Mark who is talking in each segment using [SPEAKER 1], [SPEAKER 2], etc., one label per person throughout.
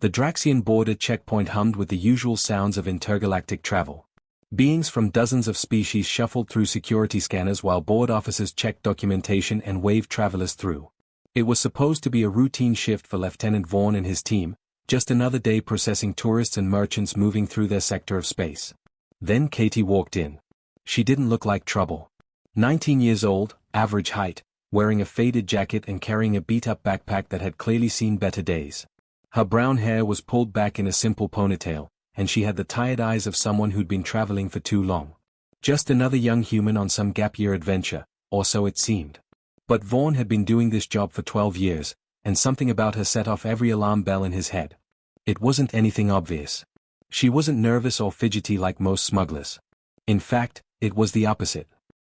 [SPEAKER 1] The Draxian border checkpoint hummed with the usual sounds of intergalactic travel. Beings from dozens of species shuffled through security scanners while board officers checked documentation and waved travelers through. It was supposed to be a routine shift for Lieutenant Vaughn and his team, just another day processing tourists and merchants moving through their sector of space. Then Katie walked in. She didn't look like trouble. 19 years old, average height, wearing a faded jacket and carrying a beat-up backpack that had clearly seen better days. Her brown hair was pulled back in a simple ponytail, and she had the tired eyes of someone who'd been traveling for too long. Just another young human on some gap-year adventure, or so it seemed. But Vaughn had been doing this job for 12 years, and something about her set off every alarm bell in his head. It wasn't anything obvious. She wasn't nervous or fidgety like most smugglers. In fact, it was the opposite.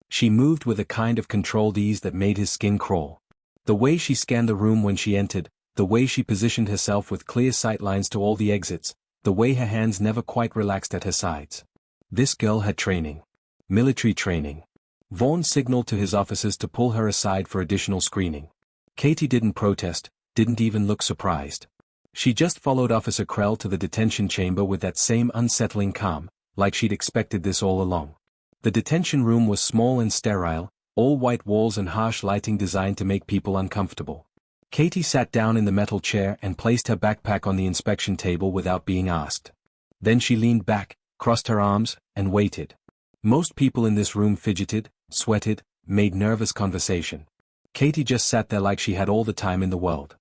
[SPEAKER 1] She moved with a kind of controlled ease that made his skin crawl. The way she scanned the room when she entered, the way she positioned herself with clear sightlines to all the exits, the way her hands never quite relaxed at her sides. This girl had training. Military training. Vaughn signaled to his officers to pull her aside for additional screening. Katie didn't protest, didn't even look surprised. She just followed Officer Krell to the detention chamber with that same unsettling calm, like she'd expected this all along. The detention room was small and sterile, all white walls and harsh lighting designed to make people uncomfortable. Katie sat down in the metal chair and placed her backpack on the inspection table without being asked. Then she leaned back, crossed her arms, and waited. Most people in this room fidgeted, sweated, made nervous conversation. Katie just sat there like she had all the time in the world.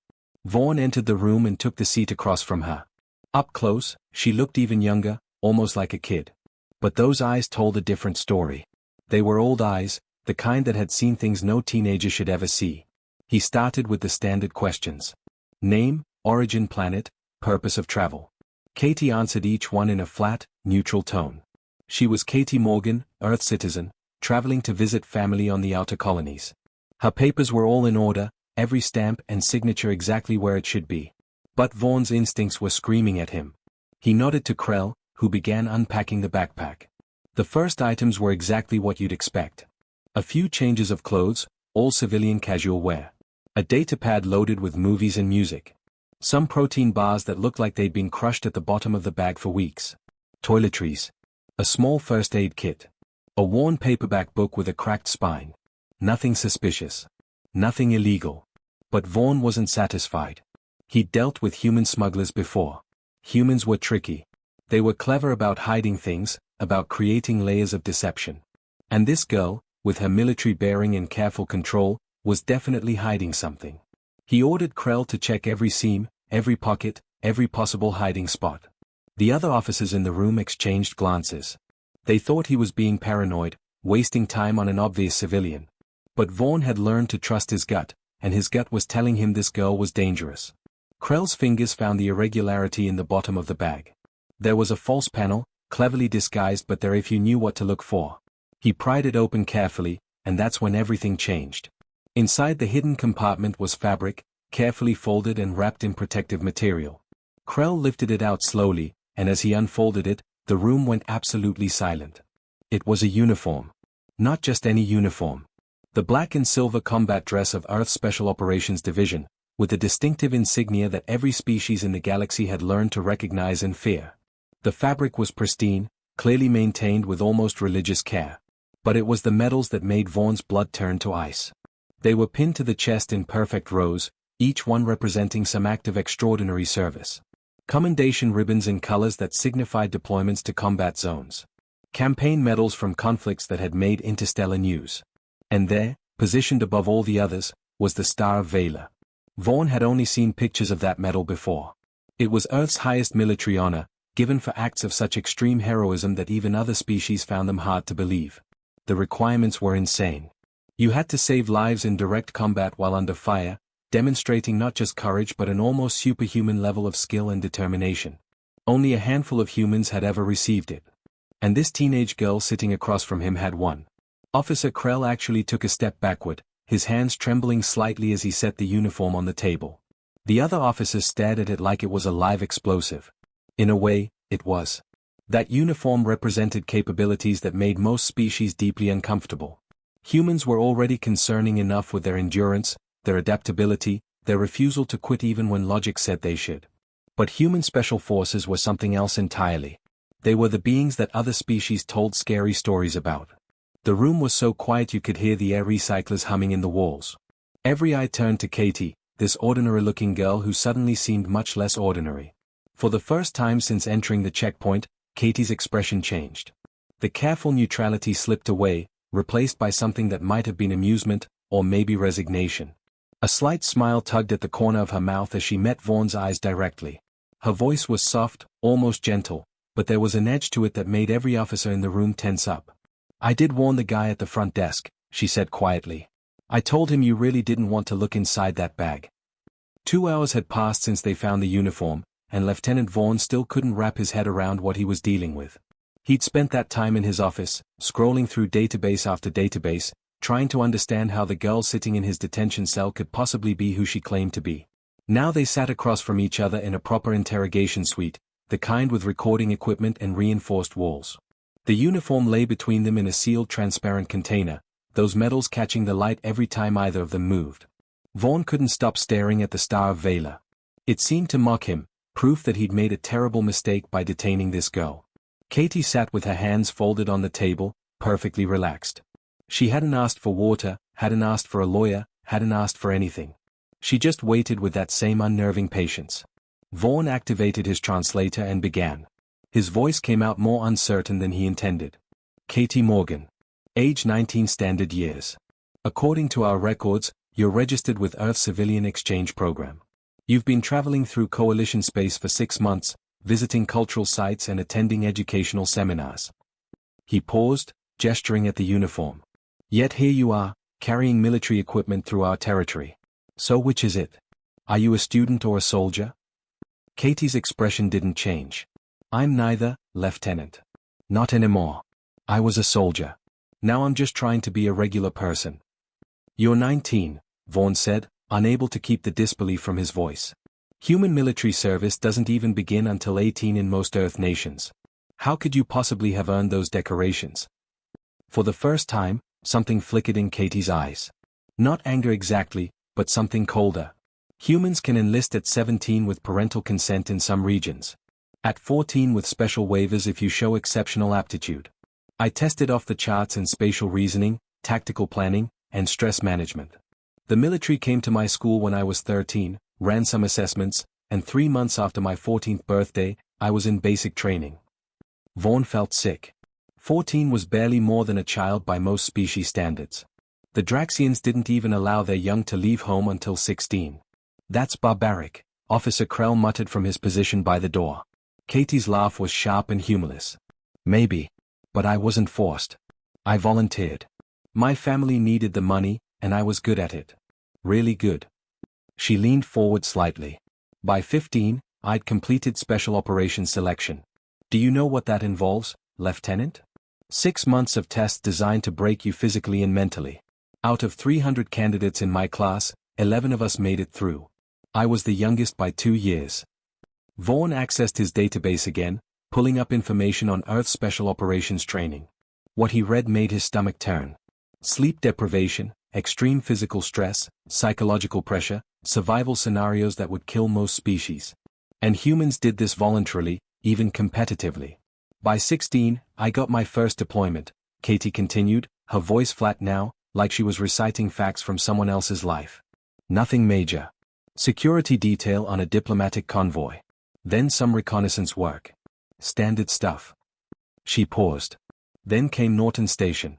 [SPEAKER 1] Vaughn entered the room and took the seat across from her. Up close, she looked even younger, almost like a kid. But those eyes told a different story. They were old eyes, the kind that had seen things no teenager should ever see. He started with the standard questions. Name, origin planet, purpose of travel. Katie answered each one in a flat, neutral tone. She was Katie Morgan, Earth citizen, traveling to visit family on the outer colonies. Her papers were all in order, every stamp and signature exactly where it should be. But Vaughn's instincts were screaming at him. He nodded to Krell, who began unpacking the backpack. The first items were exactly what you'd expect. A few changes of clothes, all civilian casual wear. A datapad loaded with movies and music. Some protein bars that looked like they'd been crushed at the bottom of the bag for weeks. Toiletries. A small first aid kit. A worn paperback book with a cracked spine. Nothing suspicious. Nothing illegal. But Vaughn wasn't satisfied. He'd dealt with human smugglers before. Humans were tricky. They were clever about hiding things, about creating layers of deception. And this girl, with her military bearing and careful control, was definitely hiding something. He ordered Krell to check every seam, every pocket, every possible hiding spot. The other officers in the room exchanged glances. They thought he was being paranoid, wasting time on an obvious civilian. But Vaughn had learned to trust his gut, and his gut was telling him this girl was dangerous. Krell's fingers found the irregularity in the bottom of the bag. There was a false panel, cleverly disguised but there if you knew what to look for. He pried it open carefully, and that's when everything changed. Inside the hidden compartment was fabric, carefully folded and wrapped in protective material. Krell lifted it out slowly, and as he unfolded it, the room went absolutely silent. It was a uniform. Not just any uniform. The black and silver combat dress of Earth's Special Operations Division, with the distinctive insignia that every species in the galaxy had learned to recognize and fear. The fabric was pristine, clearly maintained with almost religious care. But it was the metals that made Vaughn's blood turn to ice. They were pinned to the chest in perfect rows, each one representing some act of extraordinary service. Commendation ribbons in colors that signified deployments to combat zones. Campaign medals from conflicts that had made interstellar news. And there, positioned above all the others, was the Star of Valor. Vaughn had only seen pictures of that medal before. It was Earth's highest military honor, given for acts of such extreme heroism that even other species found them hard to believe. The requirements were insane. You had to save lives in direct combat while under fire, demonstrating not just courage but an almost superhuman level of skill and determination. Only a handful of humans had ever received it. And this teenage girl sitting across from him had one. Officer Krell actually took a step backward, his hands trembling slightly as he set the uniform on the table. The other officers stared at it like it was a live explosive. In a way, it was. That uniform represented capabilities that made most species deeply uncomfortable. Humans were already concerning enough with their endurance, their adaptability, their refusal to quit even when logic said they should. But human special forces were something else entirely. They were the beings that other species told scary stories about. The room was so quiet you could hear the air recyclers humming in the walls. Every eye turned to Katie, this ordinary-looking girl who suddenly seemed much less ordinary. For the first time since entering the checkpoint, Katie's expression changed. The careful neutrality slipped away, replaced by something that might have been amusement, or maybe resignation. A slight smile tugged at the corner of her mouth as she met Vaughn's eyes directly. Her voice was soft, almost gentle, but there was an edge to it that made every officer in the room tense up. "I did warn the guy at the front desk," she said quietly. "I told him you really didn't want to look inside that bag." 2 hours had passed since they found the uniform, and Lieutenant Vaughn still couldn't wrap his head around what he was dealing with. He'd spent that time in his office, scrolling through database after database, trying to understand how the girl sitting in his detention cell could possibly be who she claimed to be. Now they sat across from each other in a proper interrogation suite, the kind with recording equipment and reinforced walls. The uniform lay between them in a sealed transparent container, those metals catching the light every time either of them moved. Vaughn couldn't stop staring at the Star of Valor. It seemed to mock him, proof that he'd made a terrible mistake by detaining this girl. Katie sat with her hands folded on the table, perfectly relaxed. She hadn't asked for water, hadn't asked for a lawyer, hadn't asked for anything. She just waited with that same unnerving patience. Vaughn activated his translator and began. His voice came out more uncertain than he intended. "Katie Morgan. Age 19 standard years. According to our records, you're registered with Earth Civilian Exchange Program. You've been traveling through Coalition space for 6 months, visiting cultural sites and attending educational seminars." He paused, gesturing at the uniform. "Yet here you are, carrying military equipment through our territory. So which is it? Are you a student or a soldier?" Katie's expression didn't change. "I'm neither, Lieutenant. Not anymore. I was a soldier. Now I'm just trying to be a regular person." "You're 19, Vaughn said, unable to keep the disbelief from his voice. "Human military service doesn't even begin until 18 in most Earth nations. How could you possibly have earned those decorations?" For the first time, something flickered in Katie's eyes. Not anger exactly, but something colder. Humans can enlist at 17 with parental consent in some regions. At 14 with special waivers if you show exceptional aptitude. I tested off the charts in spatial reasoning, tactical planning, and stress management. The military came to my school when I was 13, ran some assessments, and 3 months after my 14th birthday, I was in basic training. Vaughn felt sick. 14 was barely more than a child by most species standards. The Draxians didn't even allow their young to leave home until 16. "That's barbaric," Officer Krell muttered from his position by the door. Katie's laugh was sharp and humorless. "Maybe. But I wasn't forced. I volunteered. My family needed the money, and I was good at it. Really good." She leaned forward slightly. "By 15, I'd completed Special Operations Selection. Do you know what that involves, Lieutenant? 6 months of tests designed to break you physically and mentally. Out of 300 candidates in my class, 11 of us made it through. I was the youngest by 2 years." Vaughn accessed his database again, pulling up information on Earth Special Operations training. What he read made his stomach turn. Sleep deprivation, extreme physical stress, psychological pressure, survival scenarios that would kill most species. And humans did this voluntarily, even competitively. "By 16, I got my first deployment," Katie continued, her voice flat now, like she was reciting facts from someone else's life. "Nothing major. Security detail on a diplomatic convoy. Then some reconnaissance work. Standard stuff." She paused. Then came Norton Station.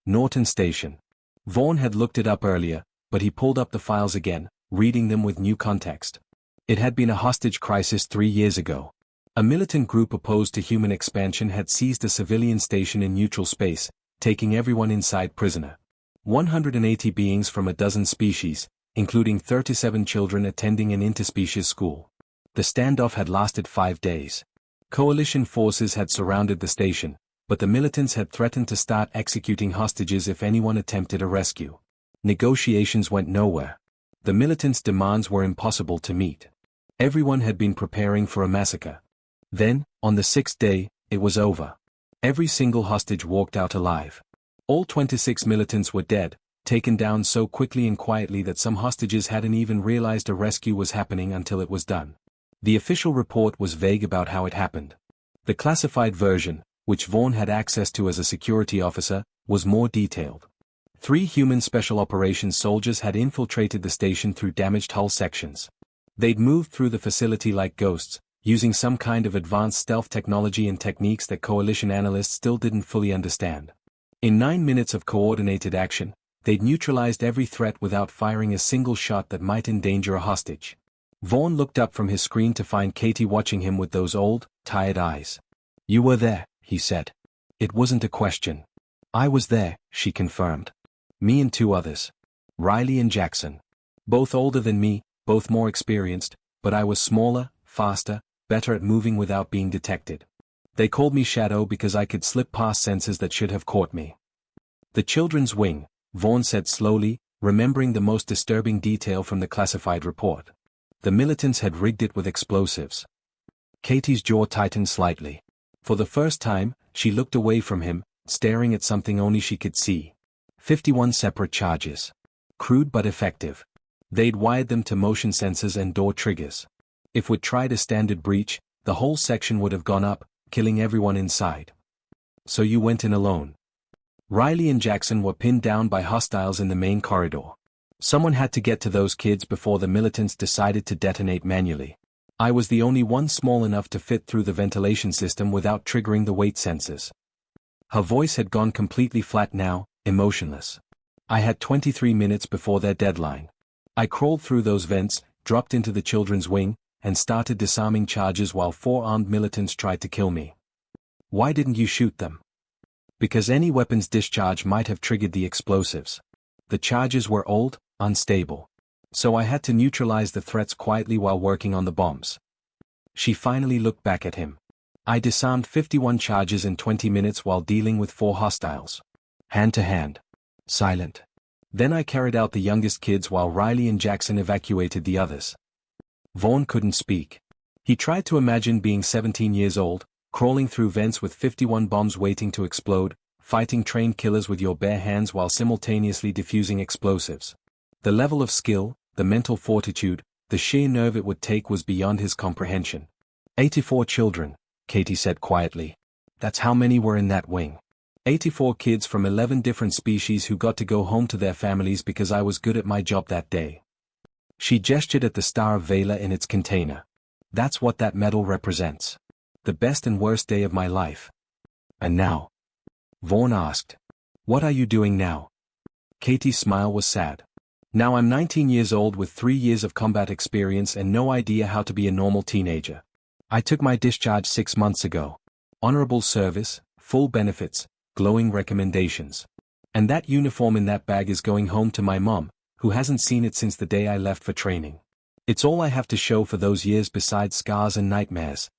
[SPEAKER 1] Norton Station. Vaughn had looked it up earlier, but he pulled up the files again, reading them with new context. It had been a hostage crisis 3 years ago. A militant group opposed to human expansion had seized a civilian station in neutral space, taking everyone inside prisoner. 180 beings from a dozen species, including 37 children attending an interspecies school. The standoff had lasted 5 days. Coalition forces had surrounded the station, but the militants had threatened to start executing hostages if anyone attempted a rescue. Negotiations went nowhere. The militants' demands were impossible to meet. Everyone had been preparing for a massacre. Then, on the 6th day, it was over. Every single hostage walked out alive. All 26 militants were dead, taken down so quickly and quietly that some hostages hadn't even realized a rescue was happening until it was done. The official report was vague about how it happened. The classified version, which Vaughn had access to as a security officer, was more detailed. 3 human special operations soldiers had infiltrated the station through damaged hull sections. They'd moved through the facility like ghosts, using some kind of advanced stealth technology and techniques that Coalition analysts still didn't fully understand. In 9 minutes of coordinated action, they'd neutralized every threat without firing a single shot that might endanger a hostage. Vaughn looked up from his screen to find Katie watching him with those old, tired eyes. "You were there," he said. It wasn't a question. "I was there," she confirmed. "Me and 2 others. Riley and Jackson. Both older than me, both more experienced, but I was smaller, faster, better at moving without being detected. They called me Shadow because I could slip past sensors that should have caught me." "The children's wing," Vaughn said slowly, remembering the most disturbing detail from the classified report. "The militants had rigged it with explosives." Katie's jaw tightened slightly. For the first time, she looked away from him, staring at something only she could see. 51 separate charges. Crude but effective. They'd wired them to motion sensors and door triggers. If we'd tried a standard breach, the whole section would have gone up, killing everyone inside. "So you went in alone?" Riley and Jackson were pinned down by hostiles in the main corridor. Someone had to get to those kids before the militants decided to detonate manually. I was the only one small enough to fit through the ventilation system without triggering the weight sensors. Her voice had gone completely flat now, emotionless. "I had 23 minutes before their deadline. I crawled through those vents, dropped into the children's wing, and started disarming charges while 4 armed militants tried to kill me." "Why didn't you shoot them?" "Because any weapon's discharge might have triggered the explosives. The charges were old, unstable. So I had to neutralize the threats quietly while working on the bombs." She finally looked back at him. "I disarmed 51 charges in 20 minutes while dealing with 4 hostiles. Hand to hand. Silent. Then I carried out the youngest kids while Riley and Jackson evacuated the others." Vaughn couldn't speak. He tried to imagine being 17 years old, crawling through vents with 51 bombs waiting to explode, fighting trained killers with your bare hands while simultaneously defusing explosives. The level of skill, the mental fortitude, the sheer nerve it would take was beyond his comprehension. 84 children, Katie said quietly. "That's how many were in that wing. 84 kids from 11 different species who got to go home to their families because I was good at my job that day." She gestured at the Star of Vela in its container. "That's what that medal represents. The best and worst day of my life." "And now?" Vaughn asked. "What are you doing now?" Katie's smile was sad. "Now I'm 19 years old with 3 years of combat experience and no idea how to be a normal teenager. I took my discharge 6 months ago. Honorable service, full benefits, glowing recommendations. And that uniform in that bag is going home to my mom, who hasn't seen it since the day I left for training. It's all I have to show for those years besides scars and nightmares."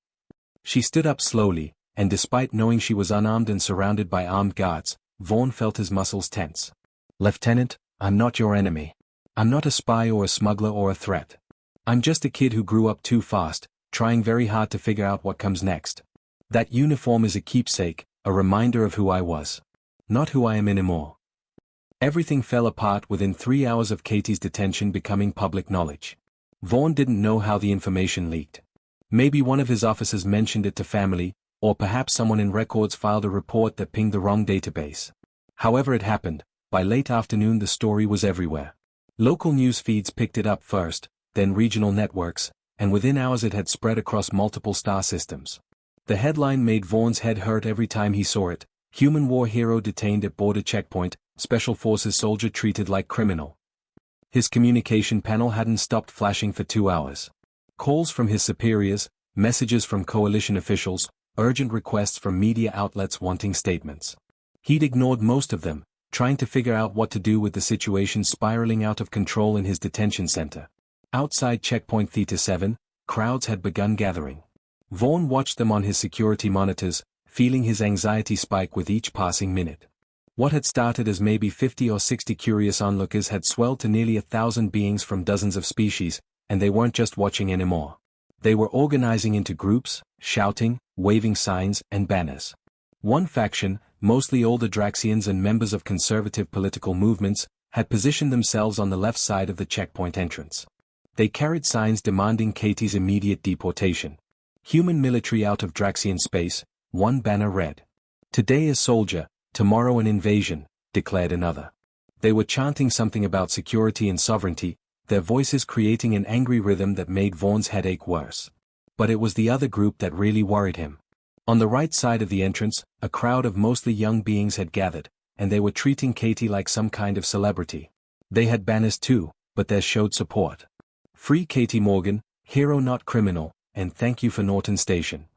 [SPEAKER 1] She stood up slowly, and despite knowing she was unarmed and surrounded by armed guards, Vaughn felt his muscles tense. "Lieutenant, I'm not your enemy. I'm not a spy or a smuggler or a threat. I'm just a kid who grew up too fast, trying very hard to figure out what comes next. That uniform is a keepsake, a reminder of who I was. Not who I am anymore." Everything fell apart within 3 hours of Katie's detention becoming public knowledge. Vaughn didn't know how the information leaked. Maybe one of his officers mentioned it to family, or perhaps someone in records filed a report that pinged the wrong database. However it happened, by late afternoon the story was everywhere. Local news feeds picked it up first, then regional networks, and within hours it had spread across multiple star systems. The headline made Vaughn's head hurt every time he saw it: "Human war hero detained at border checkpoint, Special Forces soldier treated like criminal." His communication panel hadn't stopped flashing for 2 hours. Calls from his superiors, messages from coalition officials, urgent requests from media outlets wanting statements. He'd ignored most of them, trying to figure out what to do with the situation spiraling out of control in his detention center. Outside checkpoint Theta 7, crowds had begun gathering. Vaughn watched them on his security monitors, feeling his anxiety spike with each passing minute. What had started as maybe 50 or 60 curious onlookers had swelled to nearly 1,000 beings from dozens of species, and they weren't just watching anymore. They were organizing into groups, shouting, waving signs and banners. One faction, mostly older Draxians and members of conservative political movements, had positioned themselves on the left side of the checkpoint entrance. They carried signs demanding Katie's immediate deportation. Human military out of Draxian space, one banner read. Today a soldier, tomorrow an invasion, declared another. They were chanting something about security and sovereignty, their voices creating an angry rhythm that made Vaughn's headache worse. But it was the other group that really worried him. On the right side of the entrance, a crowd of mostly young beings had gathered, and they were treating Katie like some kind of celebrity. They had banners too, but theirs showed support. Free Katie Morgan, hero not criminal, and thank you for Norton Station.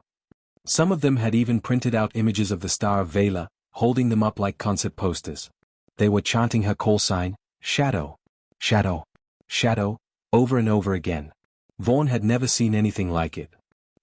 [SPEAKER 1] Some of them had even printed out images of the Star of Vela, holding them up like concert posters. They were chanting her call sign, Shadow, Shadow, Shadow, over and over again. Vaughn had never seen anything like it.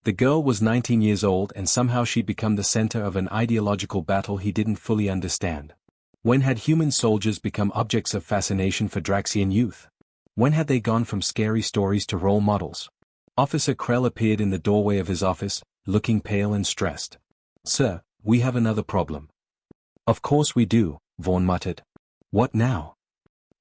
[SPEAKER 1] The girl was 19 years old and somehow she'd become the center of an ideological battle he didn't fully understand. When had human soldiers become objects of fascination for Draxian youth? When had they gone from scary stories to role models? Officer Krell appeared in the doorway of his office, looking pale and stressed. Sir, we have another problem. Of course we do, Vaughn muttered. What now?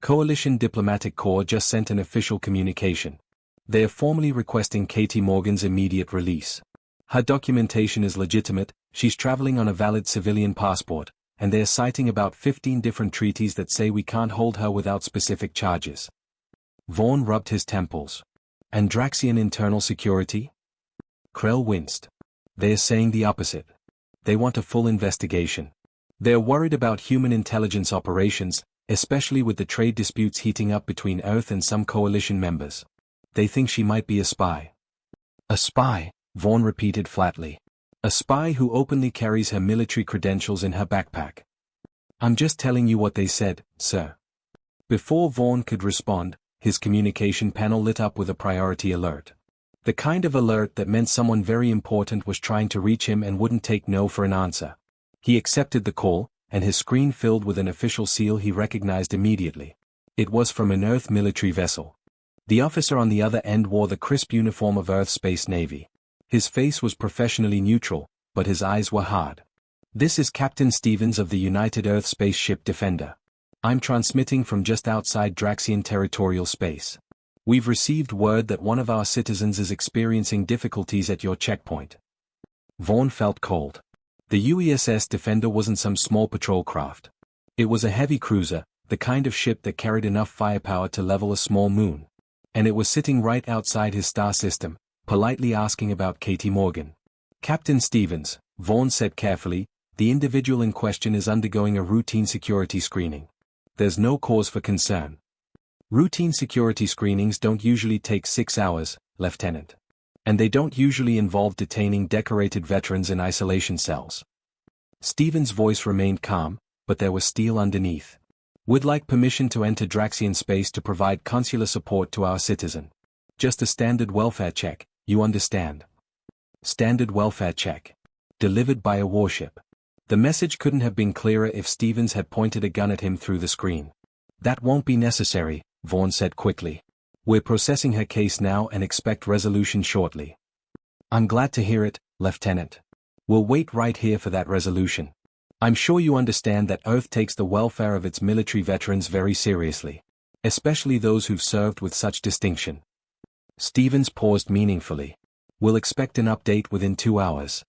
[SPEAKER 1] Coalition Diplomatic Corps just sent an official communication. They are formally requesting Katie Morgan's immediate release. Her documentation is legitimate, she's traveling on a valid civilian passport, and they are citing about 15 different treaties that say we can't hold her without specific charges. Vaughn rubbed his temples. And Draxian internal security? Krell winced. They are saying the opposite. They want a full investigation. They are worried about human intelligence operations, especially with the trade disputes heating up between Earth and some coalition members. They think she might be a spy. A spy, Vaughn repeated flatly. A spy who openly carries her military credentials in her backpack. I'm just telling you what they said, sir. Before Vaughn could respond, his communication panel lit up with a priority alert. The kind of alert that meant someone very important was trying to reach him and wouldn't take no for an answer. He accepted the call, and his screen filled with an official seal he recognized immediately. It was from an Earth military vessel. The officer on the other end wore the crisp uniform of Earth's Space Navy. His face was professionally neutral, but his eyes were hard. This is Captain Stevens of the United Earth Spaceship Defender. I'm transmitting from just outside Draxian territorial space. We've received word that one of our citizens is experiencing difficulties at your checkpoint. Vaughn felt cold. The UESS Defender wasn't some small patrol craft. It was a heavy cruiser, the kind of ship that carried enough firepower to level a small moon. And it was sitting right outside his star system, politely asking about Katie Morgan. Captain Stevens, Vaughn said carefully, the individual in question is undergoing a routine security screening. There's no cause for concern. Routine security screenings don't usually take 6 hours, Lieutenant. And they don't usually involve detaining decorated veterans in isolation cells. Stevens' voice remained calm, but there was steel underneath. Would like permission to enter Draxian space to provide consular support to our citizen. Just a standard welfare check, you understand. Standard welfare check. Delivered by a warship. The message couldn't have been clearer if Stevens had pointed a gun at him through the screen. That won't be necessary, Vaughn said quickly. We're processing her case now and expect resolution shortly. I'm glad to hear it, Lieutenant. We'll wait right here for that resolution. I'm sure you understand that Earth takes the welfare of its military veterans very seriously. Especially those who've served with such distinction. Stevens paused meaningfully. We'll expect an update within 2 hours.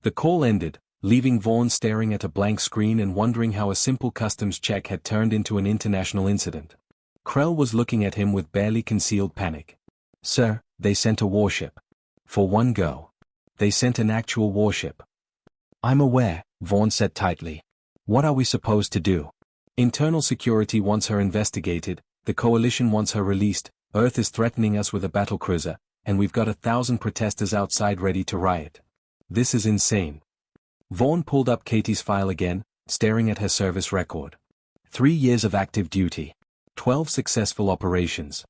[SPEAKER 1] The call ended, leaving Vaughn staring at a blank screen and wondering how a simple customs check had turned into an international incident. Krell was looking at him with barely concealed panic. Sir, they sent a warship. For one go. They sent an actual warship. I'm aware, Vaughn said tightly. What are we supposed to do? Internal security wants her investigated, the coalition wants her released, Earth is threatening us with a battlecruiser, and we've got 1,000 protesters outside ready to riot. This is insane. Vaughn pulled up Katie's file again, staring at her service record. 3 years of active duty. 12 successful operations.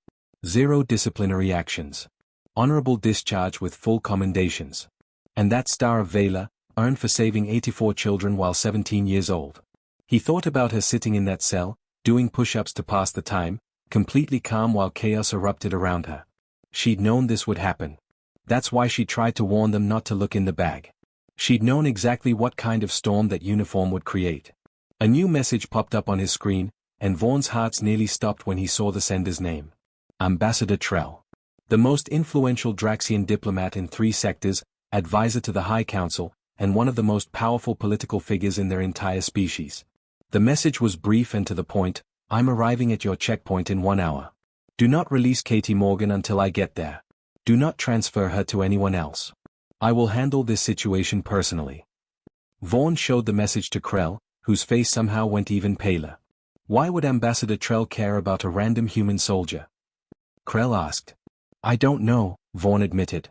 [SPEAKER 1] 0 disciplinary actions. Honorable discharge with full commendations. And that Star of Vela, earned for saving 84 children while 17 years old. He thought about her sitting in that cell, doing push-ups to pass the time, completely calm while chaos erupted around her. She'd known this would happen. That's why she tried to warn them not to look in the bag. She'd known exactly what kind of storm that uniform would create. A new message popped up on his screen, and Vaughn's heart nearly stopped when he saw the sender's name. Ambassador Trell. The most influential Draxian diplomat in 3 sectors, advisor to the High Council, and one of the most powerful political figures in their entire species. The message was brief and to the point: I'm arriving at your checkpoint in 1 hour. Do not release Katie Morgan until I get there. Do not transfer her to anyone else. I will handle this situation personally. Vaughn showed the message to Krell, whose face somehow went even paler. Why would Ambassador Trell care about a random human soldier? Krell asked. I don't know, Vaughn admitted.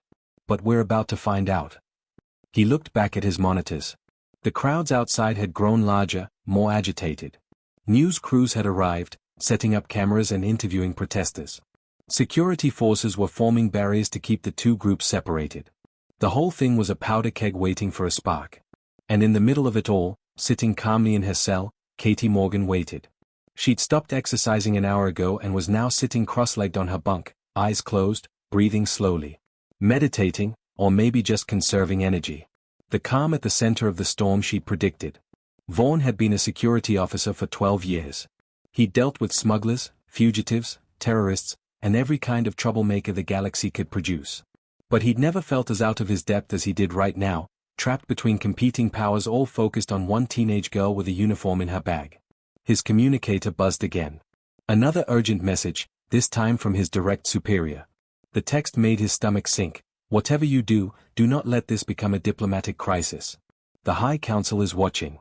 [SPEAKER 1] But we're about to find out. He looked back at his monitors. The crowds outside had grown larger, more agitated. News crews had arrived, setting up cameras and interviewing protesters. Security forces were forming barriers to keep the 2 groups separated. The whole thing was a powder keg waiting for a spark. And in the middle of it all, sitting calmly in her cell, Katie Morgan waited. She'd stopped exercising an hour ago and was now sitting cross-legged on her bunk, eyes closed, breathing slowly. Meditating, or maybe just conserving energy. The calm at the center of the storm she'd predicted. Vaughn had been a security officer for 12 years. He'd dealt with smugglers, fugitives, terrorists, and every kind of troublemaker the galaxy could produce. But he'd never felt as out of his depth as he did right now, trapped between competing powers all focused on one teenage girl with a uniform in her bag. His communicator buzzed again. Another urgent message, this time from his direct superior. The text made his stomach sink. Whatever you do, do not let this become a diplomatic crisis. The High Council is watching.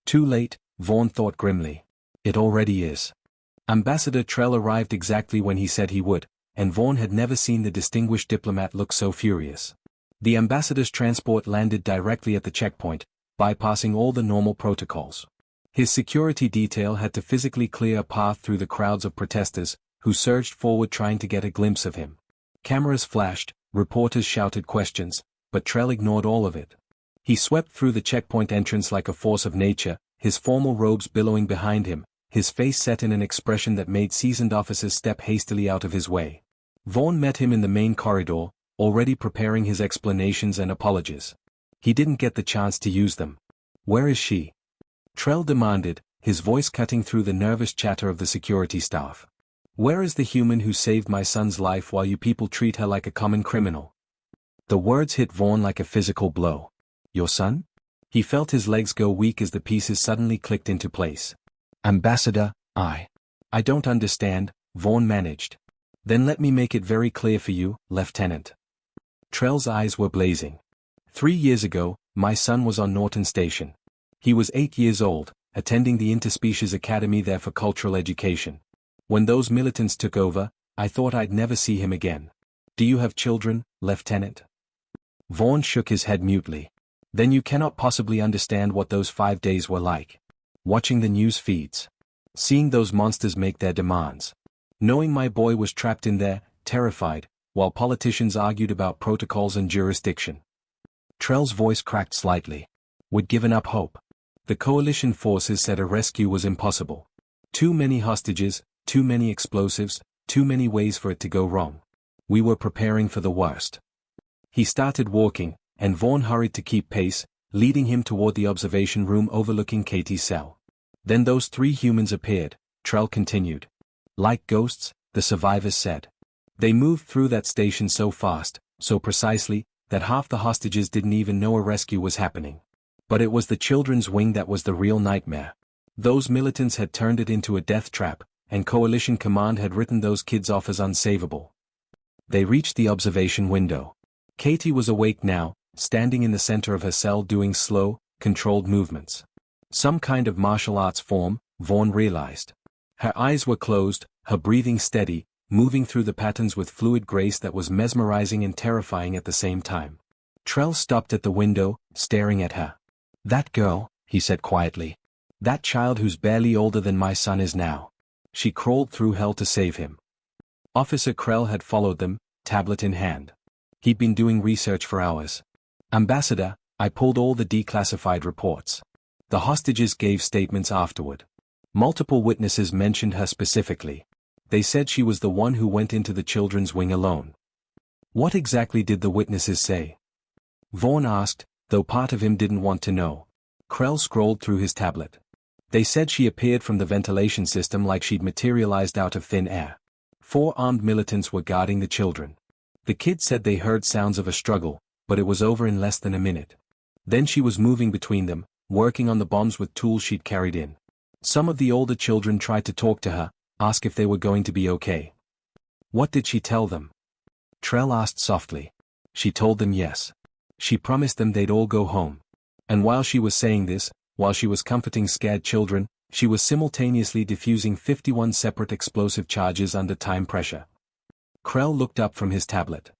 [SPEAKER 1] Too late, Vaughn thought grimly. It already is. Ambassador Trell arrived exactly when he said he would, and Vaughn had never seen the distinguished diplomat look so furious. The ambassador's transport landed directly at the checkpoint, bypassing all the normal protocols. His security detail had to physically clear a path through the crowds of protesters, who surged forward trying to get a glimpse of him. Cameras flashed, reporters shouted questions, but Trell ignored all of it. He swept through the checkpoint entrance like a force of nature, his formal robes billowing behind him, his face set in an expression that made seasoned officers step hastily out of his way. Vaughn met him in the main corridor, already preparing his explanations and apologies. He didn't get the chance to use them. Where is she? Trell demanded, his voice cutting through the nervous chatter of the security staff. Where is the human who saved my son's life while you people treat her like a common criminal? The words hit Vaughn like a physical blow. Your son? He felt his legs go weak as the pieces suddenly clicked into place. Ambassador, I don't understand, Vaughn managed. Then let me make it very clear for you, Lieutenant. Trell's eyes were blazing. 3 years ago, my son was on Norton Station. He was 8 years old, attending the Interspecies Academy there for cultural education. When those militants took over, I thought I'd never see him again. Do you have children, Lieutenant? Vaughn shook his head mutely. Then you cannot possibly understand what those 5 days were like. Watching the news feeds. Seeing those monsters make their demands. Knowing my boy was trapped in there, terrified, while politicians argued about protocols and jurisdiction. Trell's voice cracked slightly. We'd given up hope. The coalition forces said a rescue was impossible. Too many hostages, too many explosives, too many ways for it to go wrong. We were preparing for the worst. He started walking, and Vaughn hurried to keep pace, leading him toward the observation room overlooking Katie's cell. Then those 3 humans appeared, Trell continued. Like ghosts, the survivors said. They moved through that station so fast, so precisely, that half the hostages didn't even know a rescue was happening. But it was the children's wing that was the real nightmare. Those militants had turned it into a death trap, and Coalition Command had written those kids off as unsavable. They reached the observation window. Katie was awake now, standing in the center of her cell doing slow, controlled movements. Some kind of martial arts form, Vaughn realized. Her eyes were closed, her breathing steady, moving through the patterns with fluid grace that was mesmerizing and terrifying at the same time. Trell stopped at the window, staring at her. That girl, he said quietly. That child who's barely older than my son is now. She crawled through hell to save him. Officer Krell had followed them, tablet in hand. He'd been doing research for hours. Ambassador, I pulled all the declassified reports. The hostages gave statements afterward. Multiple witnesses mentioned her specifically. They said she was the one who went into the children's wing alone. What exactly did the witnesses say? Vaughn asked, though part of him didn't want to know. Krell scrolled through his tablet. They said she appeared from the ventilation system like she'd materialized out of thin air. 4 armed militants were guarding the children. The kids said they heard sounds of a struggle, but it was over in less than a minute. Then she was moving between them, working on the bombs with tools she'd carried in. Some of the older children tried to talk to her, ask if they were going to be okay. What did she tell them? Trell asked softly. She told them yes. She promised them they'd all go home. And while she was saying this, while she was comforting scared children, she was simultaneously diffusing 51 separate explosive charges under time pressure. Krell looked up from his tablet.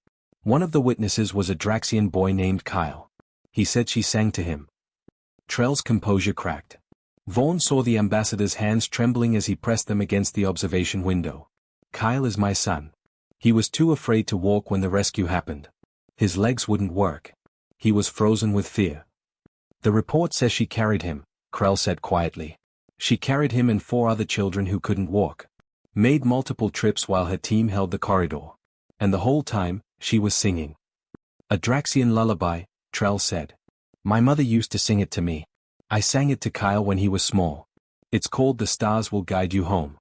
[SPEAKER 1] One of the witnesses was a Draxian boy named Kyle. He said she sang to him. Trell's composure cracked. Vaughn saw the ambassador's hands trembling as he pressed them against the observation window. Kyle is my son. He was too afraid to walk when the rescue happened. His legs wouldn't work. He was frozen with fear. The report says she carried him, Krell said quietly. She carried him and 4 other children who couldn't walk. Made multiple trips while her team held the corridor. And the whole time, she was singing. A Draxian lullaby, Trell said. My mother used to sing it to me. I sang it to Kyle when he was small. It's called The Stars Will Guide You Home.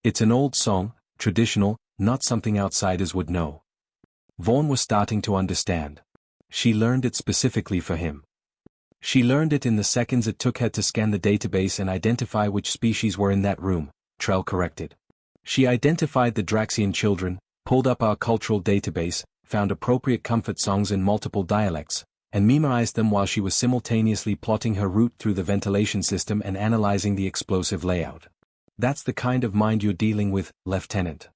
[SPEAKER 1] It's an old song, traditional, not something outsiders would know. Vaughn was starting to understand. She learned it specifically for him. She learned it in the seconds it took her to scan the database and identify which species were in that room, Trell corrected. She identified the Draxian children, pulled up our cultural database, found appropriate comfort songs in multiple dialects, and memorized them while she was simultaneously plotting her route through the ventilation system and analyzing the explosive layout. That's the kind of mind you're dealing with, Lieutenant.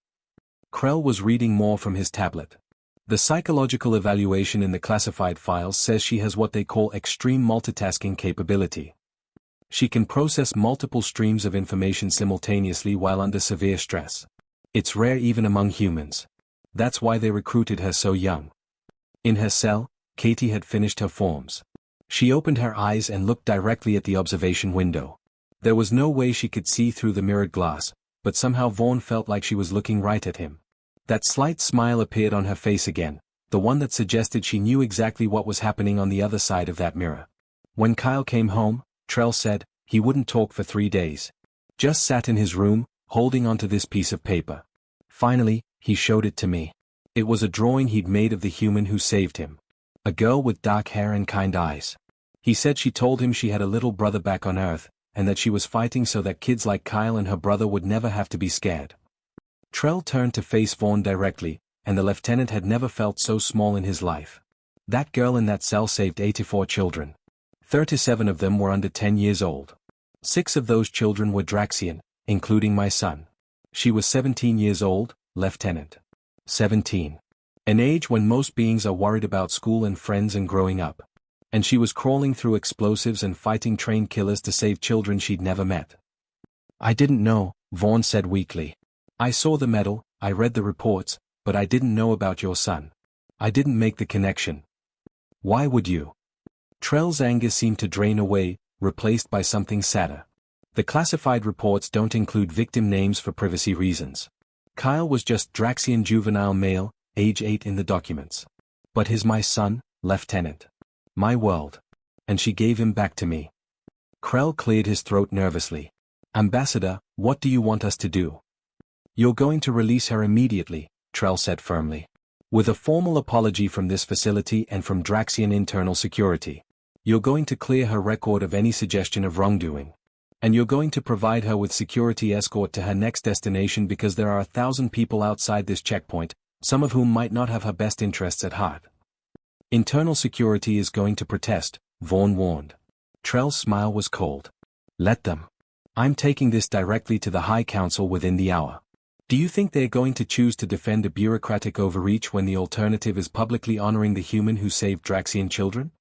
[SPEAKER 1] Krell was reading more from his tablet. The psychological evaluation in the classified files says she has what they call extreme multitasking capability. She can process multiple streams of information simultaneously while under severe stress. It's rare even among humans. That's why they recruited her so young. In her cell, Katie had finished her forms. She opened her eyes and looked directly at the observation window. There was no way she could see through the mirrored glass, but somehow Vaughn felt like she was looking right at him. That slight smile appeared on her face again, the one that suggested she knew exactly what was happening on the other side of that mirror. When Kyle came home, Trell said, he wouldn't talk for 3 days. Just sat in his room, holding onto this piece of paper. Finally, he showed it to me. It was a drawing he'd made of the human who saved him. A girl with dark hair and kind eyes. He said she told him she had a little brother back on Earth, and that she was fighting so that kids like Kyle and her brother would never have to be scared. Trell turned to face Vaughn directly, and the lieutenant had never felt so small in his life. That girl in that cell saved 84 children. 37 of them were under 10 years old. 6 of those children were Draxian, including my son. She was 17 years old, Lieutenant. 17. An age when most beings are worried about school and friends and growing up. And she was crawling through explosives and fighting trained killers to save children she'd never met. I didn't know, Vaughn said weakly. I saw the medal, I read the reports, but I didn't know about your son. I didn't make the connection. Why would you? Trell's anger seemed to drain away, replaced by something sadder. The classified reports don't include victim names for privacy reasons. Kyle was just Draxian juvenile male, age 8 in the documents. But he's my son, Lieutenant. My world. And she gave him back to me. Krell cleared his throat nervously. Ambassador, what do you want us to do? You're going to release her immediately, Trell said firmly. With a formal apology from this facility and from Draxian internal security. You're going to clear her record of any suggestion of wrongdoing. And you're going to provide her with security escort to her next destination because there are 1,000 people outside this checkpoint, some of whom might not have her best interests at heart. Internal security is going to protest, Vaughn warned. Trell's smile was cold. Let them. I'm taking this directly to the High Council within the hour. Do you think they're going to choose to defend a bureaucratic overreach when the alternative is publicly honoring the human who saved Draxian children?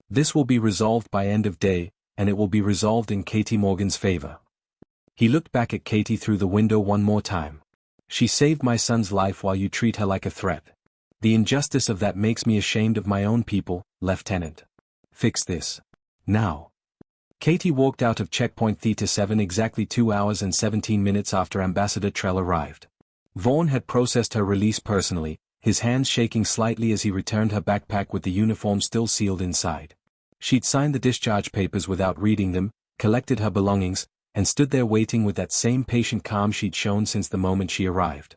[SPEAKER 1] This will be resolved by end of day, and it will be resolved in Katie Morgan's favor. He looked back at Katie through the window one more time. She saved my son's life while you treat her like a threat. The injustice of that makes me ashamed of my own people, Lieutenant. Fix this. Now. Katie walked out of checkpoint Theta 7 exactly 2 hours and 17 minutes after Ambassador Trell arrived. Vaughn had processed her release personally, his hands shaking slightly as he returned her backpack with the uniform still sealed inside. She'd signed the discharge papers without reading them, collected her belongings, and stood there waiting with that same patient calm she'd shown since the moment she arrived.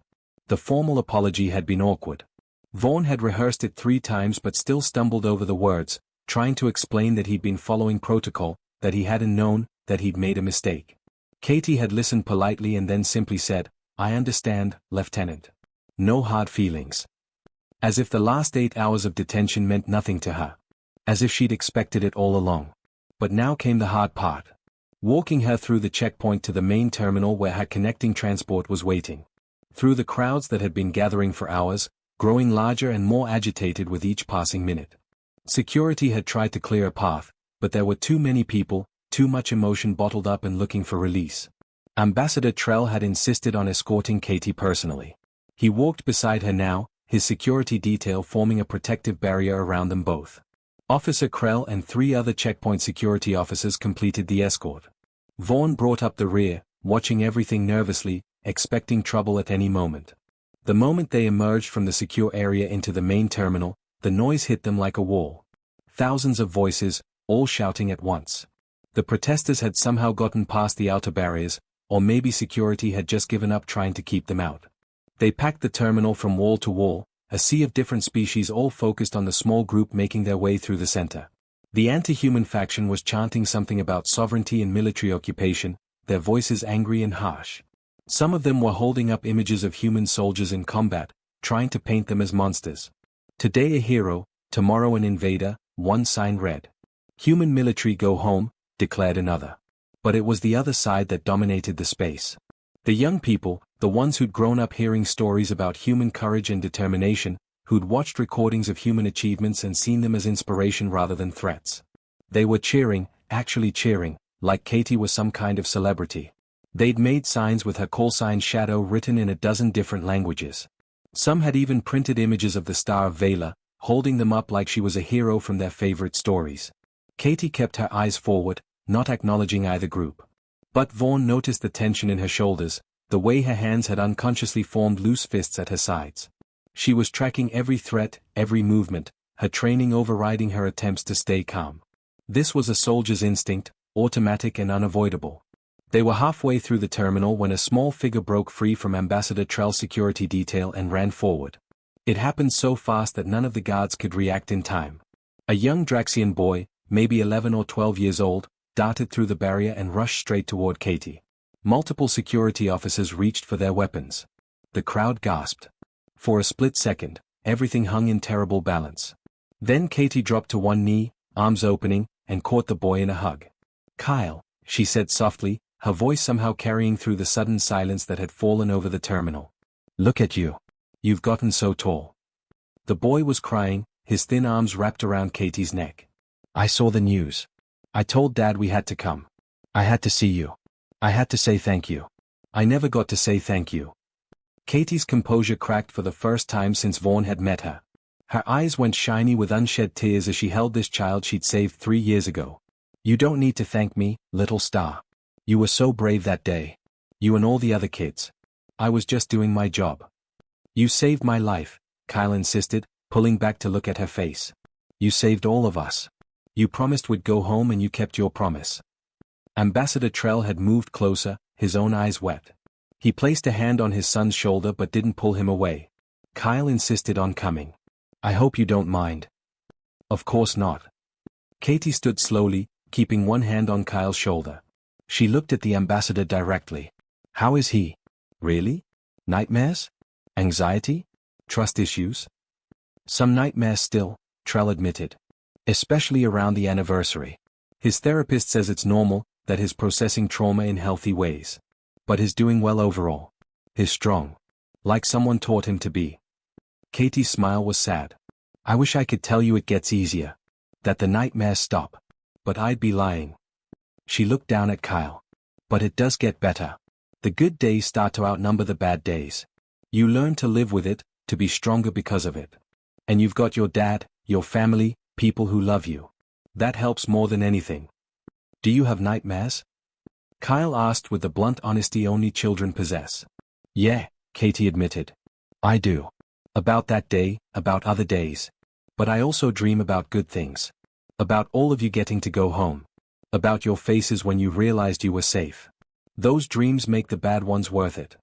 [SPEAKER 1] The formal apology had been awkward. Vaughn had rehearsed it 3 times but still stumbled over the words, trying to explain that he'd been following protocol, that he hadn't known, that he'd made a mistake. Katie had listened politely and then simply said, "I understand, Lieutenant. No hard feelings." As if the last 8 hours of detention meant nothing to her. As if she'd expected it all along. But now came the hard part. Walking her through the checkpoint to the main terminal where her connecting transport was waiting. Through the crowds that had been gathering for hours, growing larger and more agitated with each passing minute. Security had tried to clear a path, but there were too many people, too much emotion bottled up and looking for release. Ambassador Trell had insisted on escorting Katie personally. He walked beside her now, his security detail forming a protective barrier around them both. Officer Krell and 3 other checkpoint security officers completed the escort. Vaughn brought up the rear, watching everything nervously, expecting trouble at any moment. The moment they emerged from the secure area into the main terminal, the noise hit them like a wall. Thousands of voices, all shouting at once. The protesters had somehow gotten past the outer barriers, or maybe security had just given up trying to keep them out. They packed the terminal from wall to wall, a sea of different species all focused on the small group making their way through the center. The anti-human faction was chanting something about sovereignty and military occupation, their voices angry and harsh. Some of them were holding up images of human soldiers in combat, trying to paint them as monsters. Today a hero, tomorrow an invader, one sign read. Human military go home, declared another. But it was the other side that dominated the space. The young people, the ones who'd grown up hearing stories about human courage and determination, who'd watched recordings of human achievements and seen them as inspiration rather than threats. They were cheering, actually cheering, like Katie was some kind of celebrity. They'd made signs with her callsign Shadow written in a dozen different languages. Some had even printed images of the Star of Vela, holding them up like she was a hero from their favorite stories. Katie kept her eyes forward, not acknowledging either group. But Vaughn noticed the tension in her shoulders, the way her hands had unconsciously formed loose fists at her sides. She was tracking every threat, every movement, her training overriding her attempts to stay calm. This was a soldier's instinct, automatic and unavoidable. They were halfway through the terminal when a small figure broke free from Ambassador Trell's security detail and ran forward. It happened so fast that none of the guards could react in time. A young Draxian boy, maybe 11 or 12 years old, darted through the barrier and rushed straight toward Katie. Multiple security officers reached for their weapons. The crowd gasped. For a split second, everything hung in terrible balance. Then Katie dropped to one knee, arms opening, and caught the boy in a hug. "Kyle," she said softly, her voice somehow carrying through the sudden silence that had fallen over the terminal. "Look at you. You've gotten so tall." The boy was crying, his thin arms wrapped around Katie's neck. "I saw the news. I told Dad we had to come. I had to see you. I had to say thank you. I never got to say thank you." Katie's composure cracked for the first time since Vaughn had met her. Her eyes went shiny with unshed tears as she held this child she'd saved 3 years ago. "You don't need to thank me, little star. You were so brave that day. You and all the other kids. I was just doing my job." "You saved my life," Kyle insisted, pulling back to look at her face. "You saved all of us. You promised we'd go home and you kept your promise." Ambassador Trell had moved closer, his own eyes wet. He placed a hand on his son's shoulder but didn't pull him away. Kyle insisted on coming. "I hope you don't mind." "Of course not." Katie stood slowly, keeping one hand on Kyle's shoulder. She looked at the ambassador directly. "How is he? Really? Nightmares? Anxiety? Trust issues?" "Some nightmares still," Trell admitted. "Especially around the anniversary. His therapist says it's normal, that he's processing trauma in healthy ways. But he's doing well overall. He's strong. Like someone taught him to be." Katie's smile was sad. "I wish I could tell you it gets easier. That the nightmares stop. But I'd be lying." She looked down at Kyle. "But it does get better. The good days start to outnumber the bad days. You learn to live with it, to be stronger because of it. And you've got your dad, your family, people who love you. That helps more than anything." "Do you have nightmares?" Kyle asked with the blunt honesty only children possess. "Yeah," Katie admitted. "I do. About that day, about other days. But I also dream about good things. About all of you getting to go home. About your faces when you realized you were safe. Those dreams make the bad ones worth it."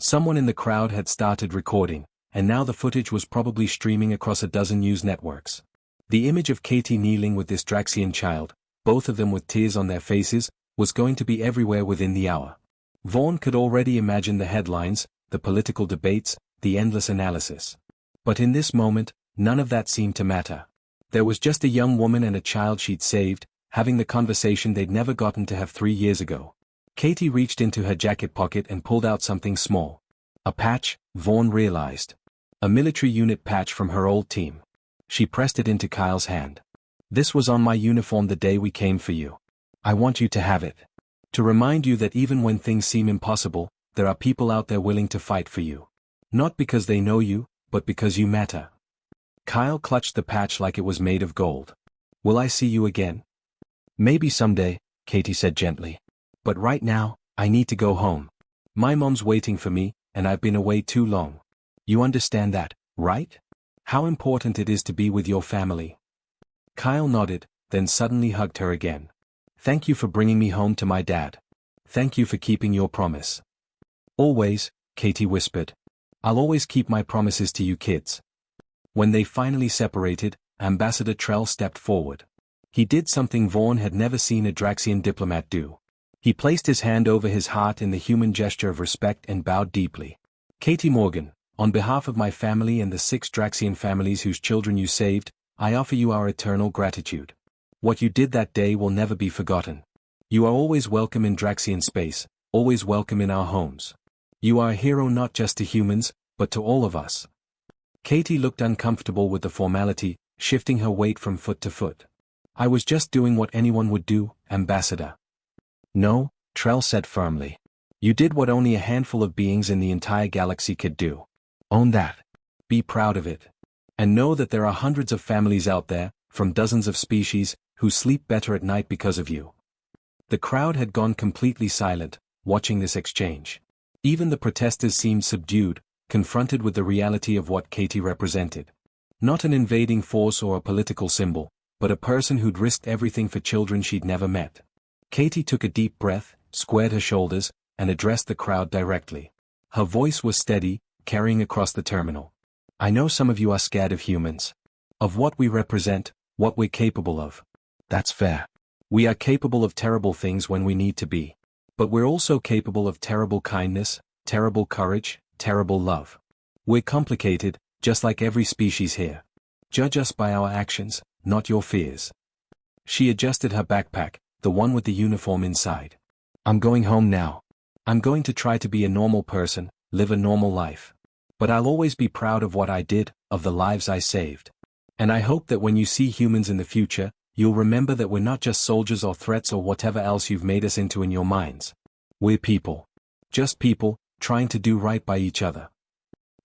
[SPEAKER 1] Someone in the crowd had started recording, and now the footage was probably streaming across a dozen news networks. The image of Katie kneeling with this Draxian child, both of them with tears on their faces, was going to be everywhere within the hour. Vaughn could already imagine the headlines, the political debates, the endless analysis. But in this moment, none of that seemed to matter. There was just a young woman and a child she'd saved, having the conversation they'd never gotten to have 3 years ago. Katie reached into her jacket pocket and pulled out something small. A patch, Vaughn realized. A military unit patch from her old team. She pressed it into Kyle's hand. This was on my uniform the day we came for you. I want you to have it. To remind you that even when things seem impossible, there are people out there willing to fight for you. Not because they know you, but because you matter. Kyle clutched the patch like it was made of gold. Will I see you again? Maybe someday, Katie said gently. But right now, I need to go home. My mom's waiting for me, and I've been away too long. You understand that, right? How important it is to be with your family. Kyle nodded, then suddenly hugged her again. Thank you for bringing me home to my dad. Thank you for keeping your promise. Always, Katie whispered. I'll always keep my promises to you kids. When they finally separated, Ambassador Trell stepped forward. He did something Vaughn had never seen a Draxian diplomat do. He placed his hand over his heart in the human gesture of respect and bowed deeply. Katie Morgan, on behalf of my family and the 6 Draxian families whose children you saved, I offer you our eternal gratitude. What you did that day will never be forgotten. You are always welcome in Draxian space, always welcome in our homes. You are a hero not just to humans, but to all of us. Katie looked uncomfortable with the formality, shifting her weight from foot to foot. I was just doing what anyone would do, Ambassador. No, Trell said firmly. You did what only a handful of beings in the entire galaxy could do. Own that. Be proud of it. And know that there are hundreds of families out there, from dozens of species, who sleep better at night because of you. The crowd had gone completely silent, watching this exchange. Even the protesters seemed subdued, confronted with the reality of what Katie represented. Not an invading force or a political symbol, but a person who'd risked everything for children she'd never met. Katie took a deep breath, squared her shoulders, and addressed the crowd directly. Her voice was steady, carrying across the terminal. I know some of you are scared of humans. Of what we represent, what we're capable of. That's fair. We are capable of terrible things when we need to be. But we're also capable of terrible kindness, terrible courage, terrible love. We're complicated, just like every species here. Judge us by our actions, not your fears. She adjusted her backpack, the one with the uniform inside. I'm going home now. I'm going to try to be a normal person, live a normal life. But I'll always be proud of what I did, of the lives I saved. And I hope that when you see humans in the future, you'll remember that we're not just soldiers or threats or whatever else you've made us into in your minds. We're people. Just people, trying to do right by each other.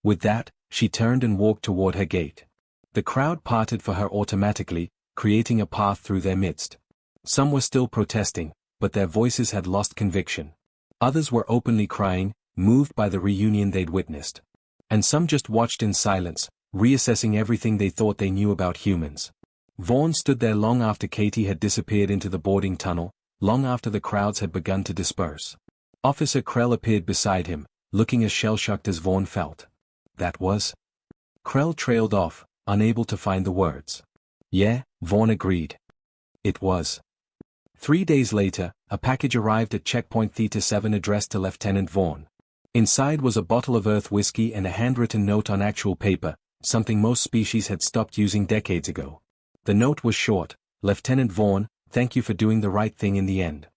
[SPEAKER 1] With that, she turned and walked toward her gate. The crowd parted for her automatically, creating a path through their midst. Some were still protesting, but their voices had lost conviction. Others were openly crying, moved by the reunion they'd witnessed. And some just watched in silence, reassessing everything they thought they knew about humans. Vaughn stood there long after Katie had disappeared into the boarding tunnel, long after the crowds had begun to disperse. Officer Krell appeared beside him, looking as shell-shocked as Vaughn felt. That was? Krell trailed off, unable to find the words. Yeah, Vaughn agreed. It was. 3 days later, a package arrived at Checkpoint Theta 7 addressed to Lieutenant Vaughn. Inside was a bottle of Earth whiskey and a handwritten note on actual paper, something most species had stopped using decades ago. The note was short: Lieutenant Vaughn, thank you for doing the right thing in the end.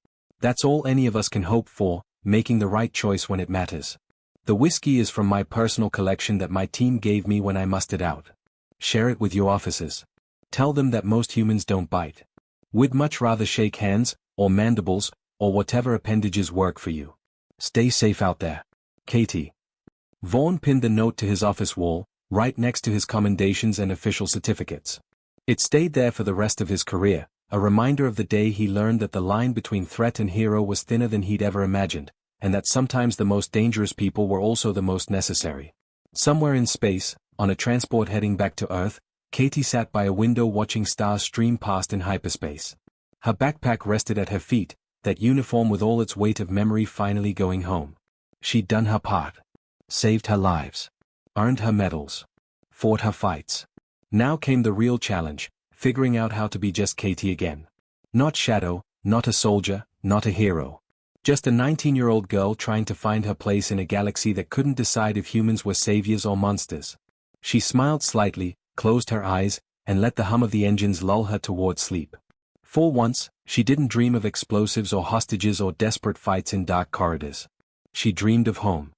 [SPEAKER 1] That's all any of us can hope for, making the right choice when it matters. The whiskey is from my personal collection that my team gave me when I mustered out. Share it with your officers. Tell them that most humans don't bite. We'd much rather shake hands, or mandibles, or whatever appendages work for you. Stay safe out there. Katie. Vaughn pinned the note to his office wall, right next to his commendations and official certificates. It stayed there for the rest of his career, a reminder of the day he learned that the line between threat and hero was thinner than he'd ever imagined, and that sometimes the most dangerous people were also the most necessary. Somewhere in space, on a transport heading back to Earth, Katie sat by a window watching stars stream past in hyperspace. Her backpack rested at her feet, that uniform with all its weight of memory finally going home. She'd done her part. saved her lives, earned her medals, fought her fights. Now came the real challenge, figuring out how to be just Katie again. Not Shadow, not a soldier, not a hero. Just a 19-year-old girl trying to find her place in a galaxy that couldn't decide if humans were saviors or monsters. She smiled slightly, closed her eyes, and let the hum of the engines lull her toward sleep. For once, she didn't dream of explosives or hostages or desperate fights in dark corridors. She dreamed of home.